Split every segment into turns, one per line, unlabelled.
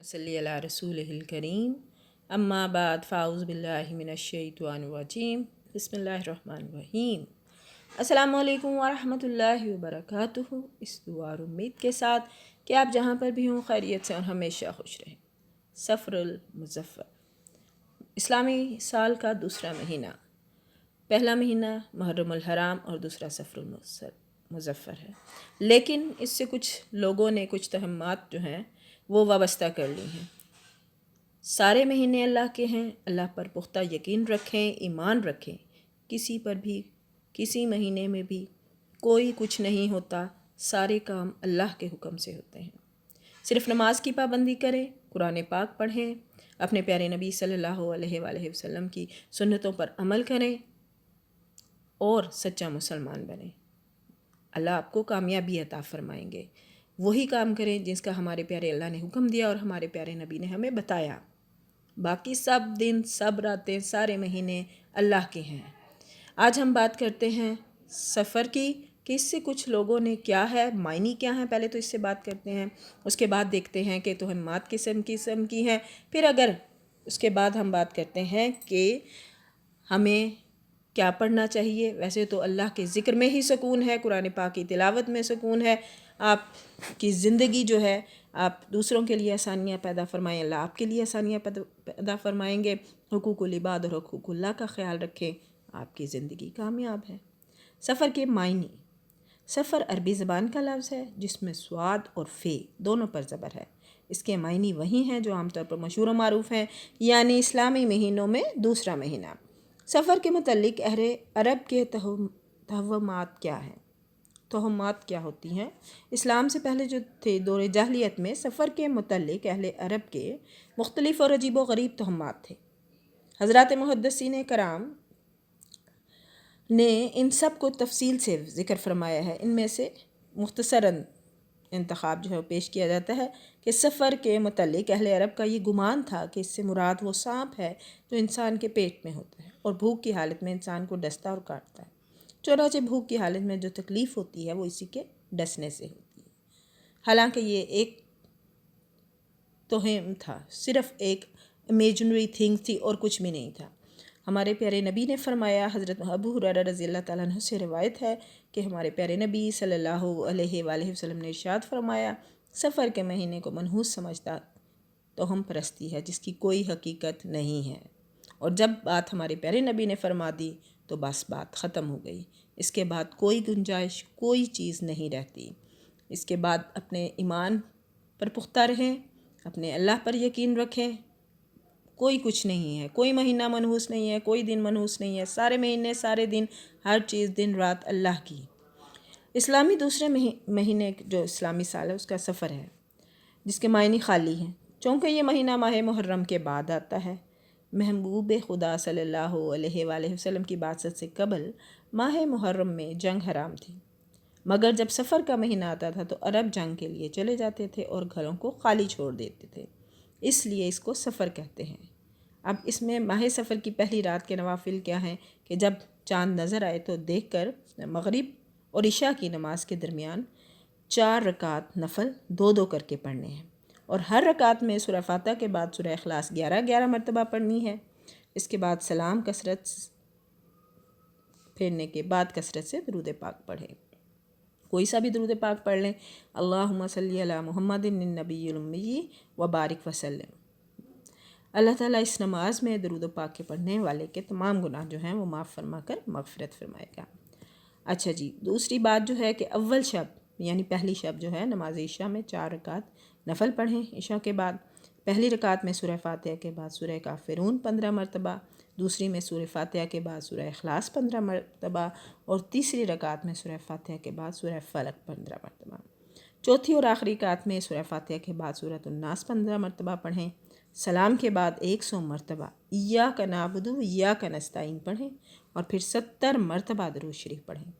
صلی علی رسول الکریم اما بعد فاعوذ باللہ من الشیطان الرجیم بسم اللہ الرحمن الرحیم۔ السلام علیکم ورحمۃ اللہ وبرکاتہ۔ اس دعا اور امید کے ساتھ کہ آپ جہاں پر بھی ہوں خیریت سے اور ہمیشہ خوش رہیں۔ صفر المظفر، اسلامی سال کا دوسرا مہینہ، پہلا مہینہ محرم الحرام اور دوسرا صفر المظفر ہے، لیکن اس سے کچھ لوگوں نے کچھ توہمات جو ہیں وہ وابستہ کر لی ہیں۔ سارے مہینے اللہ کے ہیں، اللہ پر پختہ یقین رکھیں، ایمان رکھیں۔ کسی پر بھی کسی مہینے میں بھی کوئی کچھ نہیں ہوتا، سارے کام اللہ کے حکم سے ہوتے ہیں۔ صرف نماز کی پابندی کریں، قرآن پاک پڑھیں، اپنے پیارے نبی صلی اللہ علیہ وآلہ وسلم کی سنتوں پر عمل کریں اور سچا مسلمان بنیں۔ اللہ آپ کو کامیابی عطا فرمائیں گے۔ وہی کام کریں جس کا ہمارے پیارے اللہ نے حکم دیا اور ہمارے پیارے نبی نے ہمیں بتایا۔ باقی سب دن، سب راتیں، سارے مہینے اللہ کے ہیں۔ آج ہم بات کرتے ہیں سفر کی کہ اس سے کچھ لوگوں نے کیا ہے، معنی کیا ہیں، پہلے تو اس سے بات کرتے ہیں، اس کے بعد دیکھتے ہیں کہ توہمات قسم کی ہیں، پھر اگر اس کے بعد ہم بات کرتے ہیں کہ ہمیں کیا پڑھنا چاہیے۔ ویسے تو اللہ کے ذکر میں ہی سکون ہے، قرآن پاک کی تلاوت میں سکون ہے۔ آپ کی زندگی جو ہے، آپ دوسروں کے لیے آسانیاں پیدا فرمائیں، اللہ آپ کے لیے آسانیاں پیدا فرمائیں گے۔ حقوق العباد اور حقوق اللہ کا خیال رکھیں، آپ کی زندگی کامیاب ہے۔ سفر کے معنی، سفر عربی زبان کا لفظ ہے جس میں صاد اور فے دونوں پر زبر ہے۔ اس کے معنی وہی ہیں جو عام طور پر مشہور و معروف ہیں، یعنی اسلامی مہینوں میں دوسرا مہینہ۔ سفر کے متعلق اہل عرب کے توہمات کیا ہیں؟ توہمات کیا ہوتی ہیں؟ اسلام سے پہلے جو تھے دور جاہلیت میں سفر کے متعلق اہل عرب کے مختلف اور عجیب و غریب توہمات تھے۔ حضرات محدثین کرام نے ان سب کو تفصیل سے ذکر فرمایا ہے۔ ان میں سے مختصراً انتخاب جو ہے پیش کیا جاتا ہے کہ سفر کے متعلق اہل عرب کا یہ گمان تھا کہ اس سے مراد وہ سانپ ہے جو انسان کے پیٹ میں ہوتا ہے اور بھوک کی حالت میں انسان کو ڈستا اور کاٹتا ہے۔ چنانچہ بھوک کی حالت میں جو تکلیف ہوتی ہے وہ اسی کے ڈسنے سے ہوتی ہے۔ حالانکہ یہ ایک توہم تھا، صرف ایک امیجنری تھنگ تھی اور کچھ بھی نہیں تھا۔ ہمارے پیارے نبی نے فرمایا، حضرت ابو ہریرہ رضی اللہ تعالیٰ عنہ سے روایت ہے کہ ہمارے پیارے نبی صلی اللہ علیہ وآلہ وسلم نے ارشاد فرمایا، سفر کے مہینے کو منحوس سمجھتا توہم پرستی ہے جس کی کوئی حقیقت نہیں ہے۔ اور جب بات ہمارے پیارے نبی نے فرما دی تو بس بات ختم ہو گئی، اس کے بعد کوئی گنجائش، کوئی چیز نہیں رہتی۔ اس کے بعد اپنے ایمان پر پختہ رہیں، اپنے اللہ پر یقین رکھیں۔ کوئی کچھ نہیں ہے، کوئی مہینہ منحوس نہیں ہے، کوئی دن منحوس نہیں ہے، سارے مہینے، سارے دن، ہر چیز دن رات اللہ کی۔ اسلامی دوسرے مہینے جو اسلامی سال ہے اس کا سفر ہے جس کے معنی خالی ہیں، چونکہ یہ مہینہ ماہ محرم کے بعد آتا ہے۔ محبوب خدا صلی اللہ علیہ وآلہ وسلم کی بعثت سے قبل ماہ محرم میں جنگ حرام تھی، مگر جب سفر کا مہینہ آتا تھا تو عرب جنگ کے لیے چلے جاتے تھے اور گھروں کو خالی چھوڑ دیتے تھے، اس لیے اس کو سفر کہتے ہیں۔ اب اس میں ماہ سفر کی پہلی رات کے نوافل کیا ہیں کہ جب چاند نظر آئے تو دیکھ کر مغرب اور عشاء کی نماز کے درمیان 4 رکعت نفل 2 کر کے پڑھنے ہیں، اور ہر رکعت میں سورہ فاتحہ کے بعد سورہ اخلاص 11 مرتبہ پڑھنی ہے۔ اس کے بعد سلام کثرت پھیرنے کے بعد کثرت سے درود پاک پڑھیں، کوئی سا بھی درود پاک پڑھ لیں۔ اللہم صلی علی محمد النبی الامی وبارک وسلم۔ اللہ تعالیٰ اس نماز میں درود و پاک کے پڑھنے والے کے تمام گناہ جو ہیں وہ معاف فرما کر مغفرت فرمائے گا۔ اچھا جی، دوسری بات جو ہے کہ اول شب یعنی پہلی شب جو ہے نماز عشاء میں 4 رکعت نفل پڑھیں۔ عشاء کے بعد پہلی رکعت میں سورہ فاتحہ کے بعد سورہ کافرون 15 مرتبہ، دوسری میں سورہ فاتحہ کے بعد سورہ اخلاص 15 مرتبہ، اور تیسری رکعت میں سورہ فاتحہ کے بعد سورہ فلق 15 مرتبہ۔ چوتھی اور آخری رکعت میں سورہ فاتحہ کے بعد سورۃ الناس 15 مرتبہ پڑھیں۔ سلام کے بعد 100 مرتبہ ایاک نعبد و ایاک نستعین پڑھیں، اور پھر 70 مرتبہ درود شریف پڑھیں۔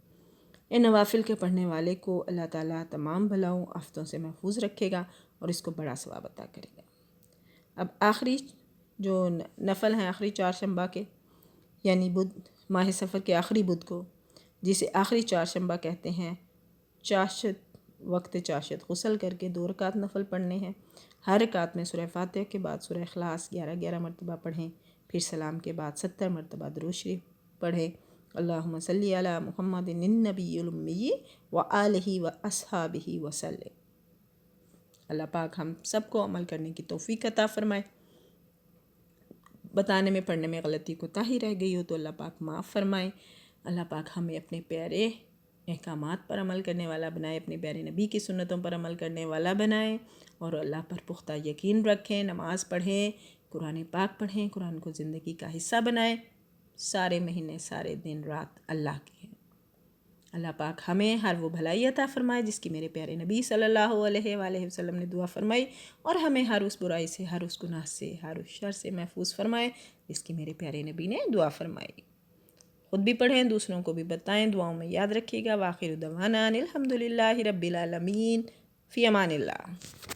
ان نوافل کے پڑھنے والے کو اللہ تعالیٰ تمام بلاؤں آفتوں سے محفوظ رکھے گا اور اس کو بڑا ثواب عطا کرے گا۔ اب آخری جو نفل ہیں آخری 4 شنبہ کے، یعنی بدھ ماہ سفر کے آخری بدھ کو، جسے آخری 4 شنبہ کہتے ہیں، چاشت وقت چاشت غسل کر کے 2 رکعت نفل پڑھنے ہیں۔ ہر رکعت میں سورہ فاتحہ کے بعد سورہ اخلاص 11 مرتبہ پڑھیں، پھر سلام کے بعد 70 مرتبہ درود شریف پڑھیں۔ اللہم صلی علی محمد النبی الامی وآلہ واصحابہ وسلم۔ اللہ پاک ہم سب کو عمل کرنے کی توفیق عطا فرمائے۔ بتانے میں پڑھنے میں غلطی کوتاہی رہ گئی ہو تو اللہ پاک معاف فرمائے۔ اللہ پاک ہمیں اپنے پیارے احکامات پر عمل کرنے والا بنائے، اپنے پیارے نبی کی سنتوں پر عمل کرنے والا بنائے، اور اللہ پر پختہ یقین رکھیں، نماز پڑھیں، قرآن پاک پڑھیں، قرآن کو زندگی کا حصہ بنائیں۔ سارے مہینے سارے دن رات اللہ کے ہیں۔ اللہ پاک ہمیں ہر وہ بھلائی عطا فرمائے جس کی میرے پیارے نبی صلی اللہ علیہ وآلہ وسلم نے دعا فرمائی، اور ہمیں ہر اس برائی سے، ہر اس گناہ سے، ہر اس شر سے محفوظ فرمائے جس کی میرے پیارے نبی نے دعا فرمائی۔ خود بھی پڑھیں، دوسروں کو بھی بتائیں، دعاؤں میں یاد رکھیے گا۔ وآخر دعوانا الحمدللہ رب العالمین، فی امان اللہ۔